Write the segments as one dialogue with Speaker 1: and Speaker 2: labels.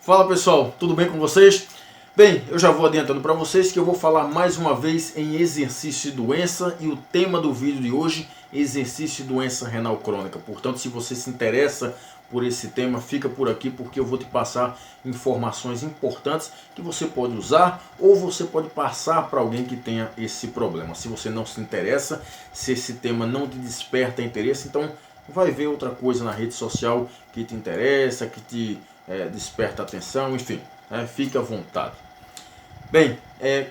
Speaker 1: Fala pessoal, tudo bem com vocês? Bem, eu já vou adiantando para vocês que eu vou falar mais uma vez em exercício e doença e o tema do vídeo de hoje, exercício e doença renal crônica. Portanto, se você se interessa por esse tema, fica por aqui porque eu vou te passar informações importantes que você pode usar ou você pode passar para alguém que tenha esse problema. Se você não se interessa, se esse tema não te desperta interesse, então vai ver outra coisa na rede social que te interessa, que te desperta atenção, enfim, fique à vontade. Bem,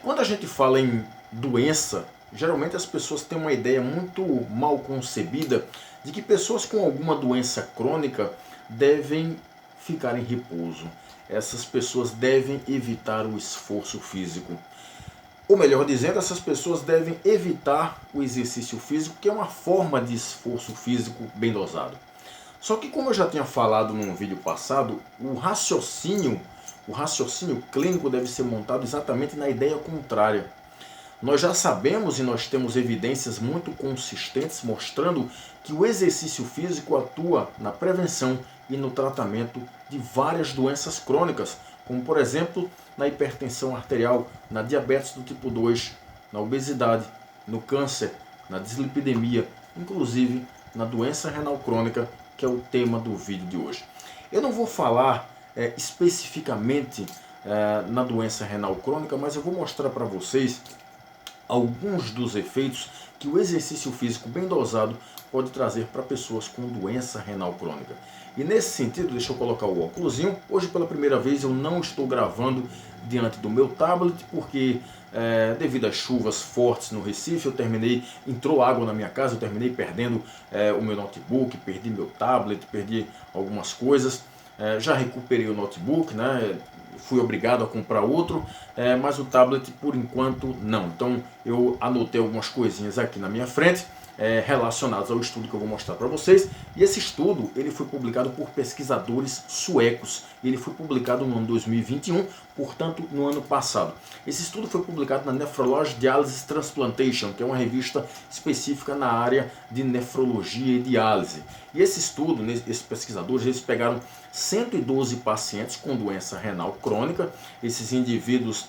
Speaker 1: quando a gente fala em doença, geralmente as pessoas têm uma ideia muito mal concebida de que pessoas com alguma doença crônica devem ficar em repouso. Essas pessoas devem evitar o esforço físico. Ou melhor dizendo, essas pessoas devem evitar o exercício físico, que é uma forma de esforço físico bem dosado. Só que, como eu já tinha falado num vídeo passado, o raciocínio clínico deve ser montado exatamente na ideia contrária. Nós já sabemos e nós temos evidências muito consistentes mostrando que o exercício físico atua na prevenção e no tratamento de várias doenças crônicas, como por exemplo na hipertensão arterial, na diabetes do tipo 2, na obesidade, no câncer, na dislipidemia, inclusive na doença renal crônica, que é o tema do vídeo de hoje. Eu não vou falar especificamente na doença renal crônica, mas eu vou mostrar para vocês alguns dos efeitos que o exercício físico bem dosado pode trazer para pessoas com doença renal crônica. E nesse sentido, deixa eu colocar o óculosinho. Hoje pela primeira vez eu não estou gravando diante do meu tablet, porque devido às chuvas fortes no Recife, entrou água na minha casa, eu terminei perdendo o meu notebook, perdi meu tablet, perdi algumas coisas. Já recuperei o notebook, né? Fui obrigado a comprar outro, mas o tablet por enquanto não. Então eu anotei algumas coisinhas aqui na minha frente relacionadas ao estudo que eu vou mostrar para vocês. E esse estudo ele foi publicado por pesquisadores suecos. Ele foi publicado no ano 2021, portanto no ano passado. Esse estudo foi publicado na Nephrology Dialysis Transplantation, que é uma revista específica na área de nefrologia e diálise. E esse estudo, esses pesquisadores, eles pegaram 112 pacientes com doença renal crônica. Esses indivíduos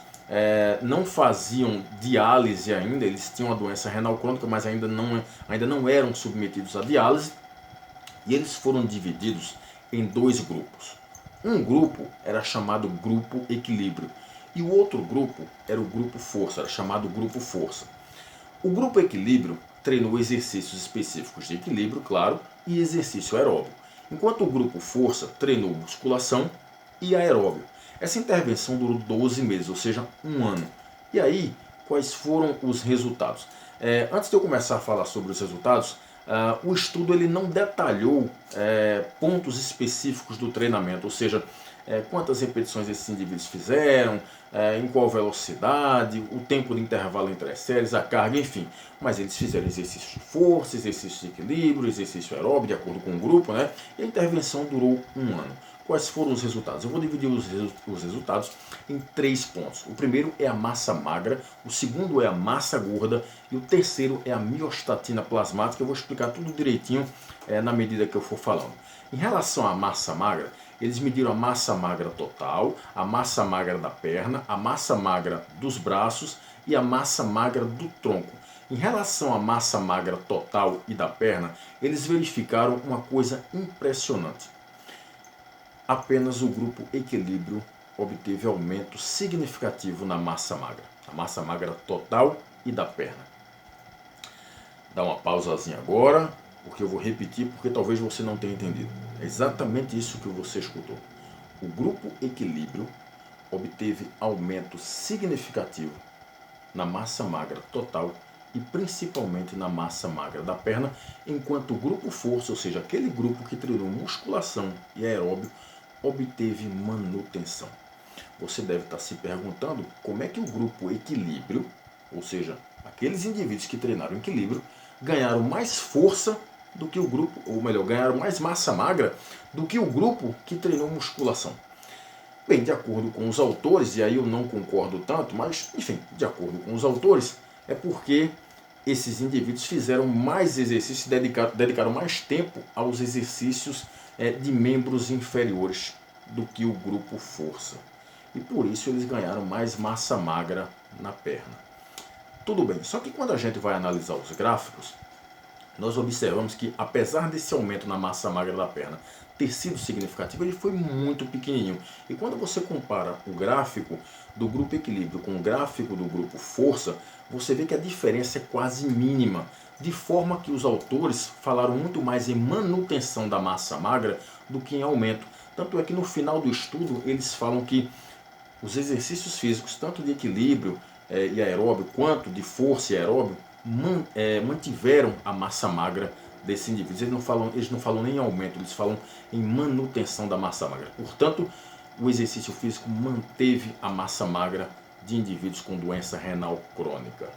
Speaker 1: não faziam diálise ainda, eles tinham a doença renal crônica, mas ainda não eram submetidos à diálise. E eles foram divididos em dois grupos. Um grupo era chamado grupo equilíbrio e o outro grupo era o grupo força, era chamado grupo força. O grupo equilíbrio treinou exercícios específicos de equilíbrio, claro, e exercício aeróbio, enquanto o grupo força treinou musculação e aeróbio. Essa intervenção durou 12 meses, ou seja, um ano. E aí, quais foram os resultados? Antes de eu começar a falar sobre os resultados, o estudo ele não detalhou pontos específicos do treinamento, ou seja, quantas repetições esses indivíduos fizeram, em qual velocidade, o tempo de intervalo entre as séries, a carga, enfim. Mas eles fizeram exercício de força, exercício de equilíbrio, exercício aeróbio, de acordo com o grupo, né? E a intervenção durou um ano. Quais foram os resultados? Eu vou dividir os resultados em 3 pontos. O primeiro é a massa magra, o segundo é a massa gorda e o terceiro é a miostatina plasmática. Eu vou explicar tudo direitinho na medida que eu for falando. Em relação à massa magra, eles mediram a massa magra total, a massa magra da perna, a massa magra dos braços e a massa magra do tronco. Em relação à massa magra total e da perna, eles verificaram uma coisa impressionante. Apenas o grupo equilíbrio obteve aumento significativo na massa magra. A massa magra total e da perna. Dá uma pausazinha agora, porque eu vou repetir, porque talvez você não tenha entendido. É exatamente isso que você escutou. O grupo equilíbrio obteve aumento significativo na massa magra total e principalmente na massa magra da perna, enquanto o grupo força, ou seja, aquele grupo que treinou musculação e aeróbio, obteve manutenção. Você deve estar se perguntando como é que o grupo equilíbrio, ou seja, aqueles indivíduos que treinaram equilíbrio, ganharam mais força do que o grupo, ou melhor, ganharam mais massa magra do que o grupo que treinou musculação. Bem, de acordo com os autores, e aí eu não concordo tanto, mas enfim, de acordo com os autores, é porque esses indivíduos fizeram mais exercícios, dedicaram mais tempo aos exercícios de membros inferiores. do que o grupo força. E por isso eles ganharam mais massa magra na perna. Tudo bem, só que quando a gente vai analisar os gráficos, nós observamos que apesar desse aumento na massa magra da perna ter sido significativo, ele foi muito pequenininho. E quando você compara o gráfico do grupo equilíbrio com o gráfico do grupo força, você vê que a diferença é quase mínima. De forma que os autores falaram muito mais em manutenção da massa magra do que em aumento. Tanto é que no final do estudo eles falam que os exercícios físicos, tanto de equilíbrio e aeróbio, quanto de força e aeróbio, mantiveram a massa magra desse indivíduo. Eles não falam nem em aumento, eles falam em manutenção da massa magra. Portanto, o exercício físico manteve a massa magra de indivíduos com doença renal crônica.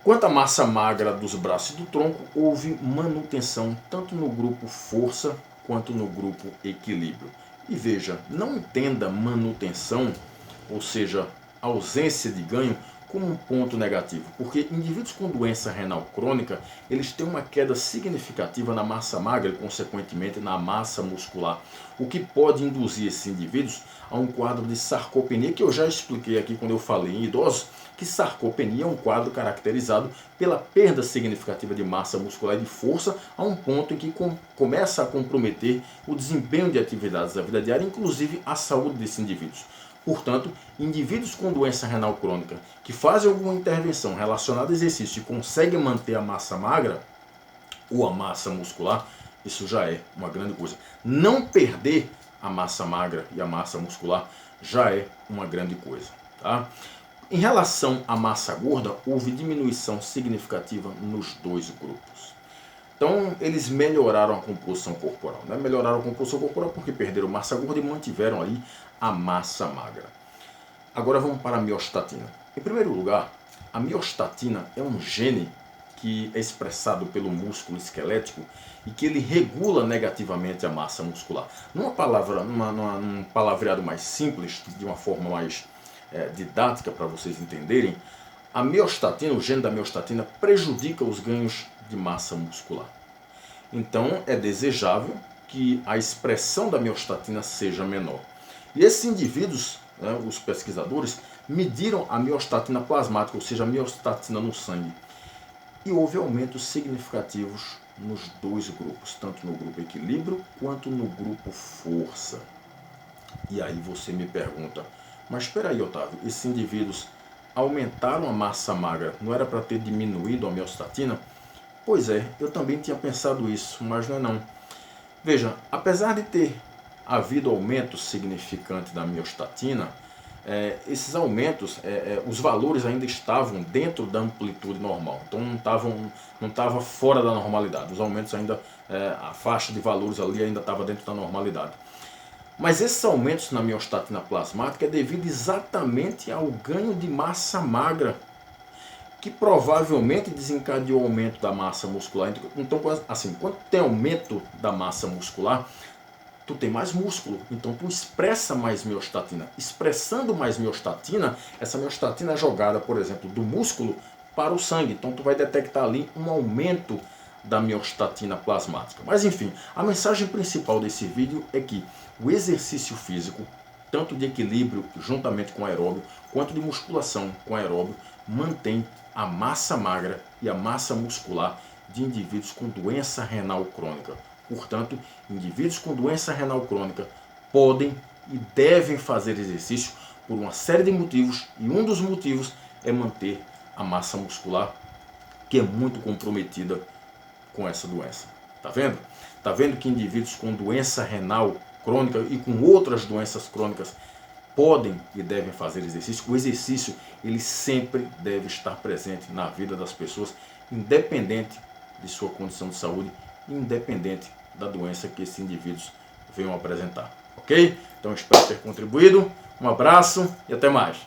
Speaker 1: Quanto à massa magra dos braços e do tronco, houve manutenção tanto no grupo força quanto no grupo equilíbrio. E veja, não entenda manutenção, ou seja, ausência de ganho, como um ponto negativo, porque indivíduos com doença renal crônica, eles têm uma queda significativa na massa magra e, consequentemente, na massa muscular, o que pode induzir esses indivíduos a um quadro de sarcopenia, que eu já expliquei aqui quando eu falei em idosos, que sarcopenia é um quadro caracterizado pela perda significativa de massa muscular e de força, a um ponto em que começa a comprometer o desempenho de atividades da vida diária, inclusive a saúde desses indivíduos. Portanto, indivíduos com doença renal crônica que fazem alguma intervenção relacionada a exercício e conseguem manter a massa magra ou a massa muscular, isso já é uma grande coisa. Não perder a massa magra e a massa muscular já é uma grande coisa. Tá? Em relação à massa gorda, houve diminuição significativa nos dois grupos. Então, eles melhoraram a composição corporal. Né? Melhoraram a composição corporal porque perderam massa gorda e mantiveram ali a massa magra. Agora vamos para a miostatina. Em primeiro lugar, a miostatina é um gene que é expressado pelo músculo esquelético e que ele regula negativamente a massa muscular. Num palavreado mais simples, de uma forma mais didática para vocês entenderem, a miostatina, o gene da miostatina, prejudica os ganhos de massa muscular. Então é desejável que a expressão da miostatina seja menor. E esses indivíduos, né, os pesquisadores, mediram a miostatina plasmática, ou seja, a miostatina no sangue. E houve aumentos significativos nos dois grupos, tanto no grupo equilíbrio quanto no grupo força. E aí você me pergunta, mas espera aí, Otávio, esses indivíduos aumentaram a massa magra, não era para ter diminuído a miostatina? Pois é, eu também tinha pensado isso, mas não é não. Veja, apesar de ter havido aumento significante da miostatina, esses aumentos, os valores ainda estavam dentro da amplitude normal, então não estava fora da normalidade, os aumentos ainda, a faixa de valores ali ainda estava dentro da normalidade. Mas esses aumentos na miostatina plasmática é devido exatamente ao ganho de massa magra, que provavelmente desencadeou o aumento da massa muscular. Então, assim, quando tem aumento da massa muscular, tu tem mais músculo, então tu expressa mais miostatina. Expressando mais miostatina, essa miostatina é jogada, por exemplo, do músculo para o sangue. Então tu vai detectar ali um aumento da miostatina plasmática. Mas enfim, a mensagem principal desse vídeo é que o exercício físico, tanto de equilíbrio juntamente com aeróbio, quanto de musculação com aeróbio, mantém a massa magra e a massa muscular de indivíduos com doença renal crônica. Portanto, indivíduos com doença renal crônica podem e devem fazer exercício por uma série de motivos, e um dos motivos é manter a massa muscular, que é muito comprometida com essa doença. Tá vendo? Tá vendo que indivíduos com doença renal crônica e com outras doenças crônicas podem e devem fazer exercício? O exercício, ele sempre deve estar presente na vida das pessoas, independente de sua condição de saúde, independente da doença que esses indivíduos venham apresentar. Ok? Então espero ter contribuído. Um abraço e até mais.